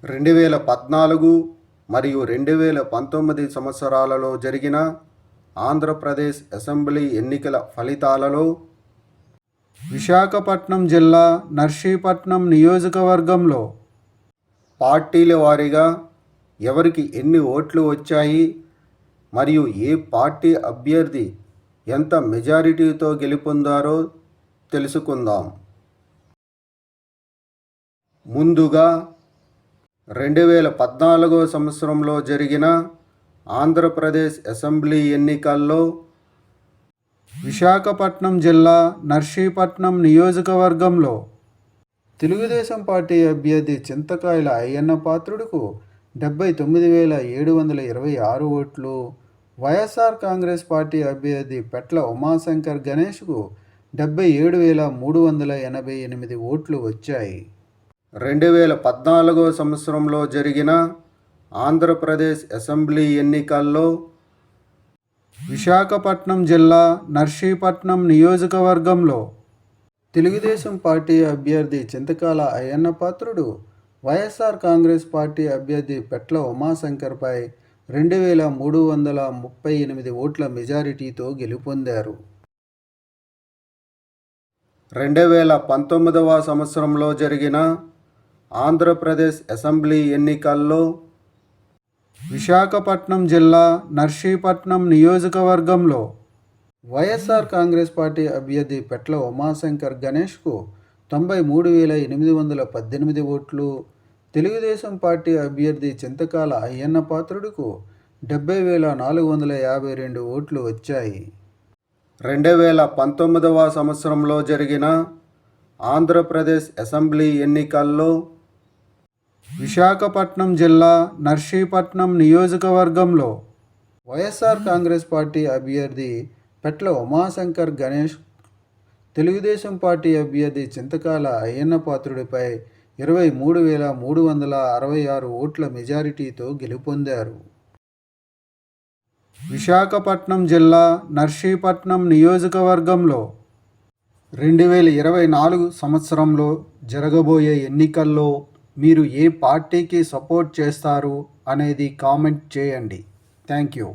2014 మరియు 2019 సంవత్సరాలలో జరిగిన ఆంధ్రప్రదేశ్ అసెంబ్లీ ఎన్నికల ఫలితాలలో విశాఖపట్నం జిల్లా నర్సీపట్నం నియోజకవర్గంలో పార్టీల వారీగా ఎవరికి ఎన్ని ఓట్లు వచ్చాయి మరియు ఏ పార్టీ అభ్యర్థి ఎంత మెజారిటీతో గెలుపొందారో తెలుసుకుందాం. ముందుగా 2014 సంవత్సరంలో జరిగిన ఆంధ్రప్రదేశ్ అసెంబ్లీ ఎన్నికల్లో విశాఖపట్నం జిల్లా నర్సీపట్నం నియోజకవర్గంలో తెలుగుదేశం పార్టీ అభ్యర్థి చింతకాయల అయ్యన్న పాత్రుడుకు 79,726 ఓట్లు, వైఎస్ఆర్ కాంగ్రెస్ పార్టీ అభ్యర్థి పెట్ల ఉమాశంకర్ గణేష్కు 77,388 ఓట్లు వచ్చాయి. 2014 సంవత్సరంలో జరిగిన ఆంధ్రప్రదేశ్ అసెంబ్లీ ఎన్నికల్లో విశాఖపట్నం జిల్లా నర్సీపట్నం నియోజకవర్గంలో తెలుగుదేశం పార్టీ అభ్యర్థి చింతకాల అయ్యన్న పాత్రుడు వైఎస్ఆర్ కాంగ్రెస్ పార్టీ అభ్యర్థి పెట్ల ఉమాశంకర్పై 2,338 ఓట్ల మెజారిటీతో గెలుపొందారు. 2019 సంవత్సరంలో జరిగిన ఆంధ్రప్రదేశ్ అసెంబ్లీ ఎన్నికల్లో విశాఖపట్నం జిల్లా నర్సీపట్నం నియోజకవర్గంలో వైఎస్ఆర్ కాంగ్రెస్ పార్టీ అభ్యర్థి పెట్ల ఉమాశంకర్ గణేష్కు 93,818 ఓట్లు, తెలుగుదేశం పార్టీ అభ్యర్థి చింతకాల అయ్యన్న పాత్రుడుకు 70,452 ఓట్లు వచ్చాయి. 2019 సంవత్సరంలో జరిగిన ఆంధ్రప్రదేశ్ అసెంబ్లీ ఎన్నికల్లో విశాఖపట్నం జిల్లా నర్సీపట్నం నియోజకవర్గంలో వైఎస్ఆర్ కాంగ్రెస్ పార్టీ అభ్యర్థి పెట్ల ఉమాశంకర్ గణేష్ తెలుగుదేశం పార్టీ అభ్యర్థి చింతకాల అయ్యన్న పాత్రుడిపై 23,366 ఓట్ల మెజారిటీతో గెలుపొందారు. విశాఖపట్నం జిల్లా నర్సీపట్నం నియోజకవర్గంలో 2024 సంవత్సరంలో జరగబోయే ఎన్నికల్లో మీరు ఏ పార్టీకి సపోర్ట్ చేస్తారు అనేది కామెంట్ చేయండి. Thank you.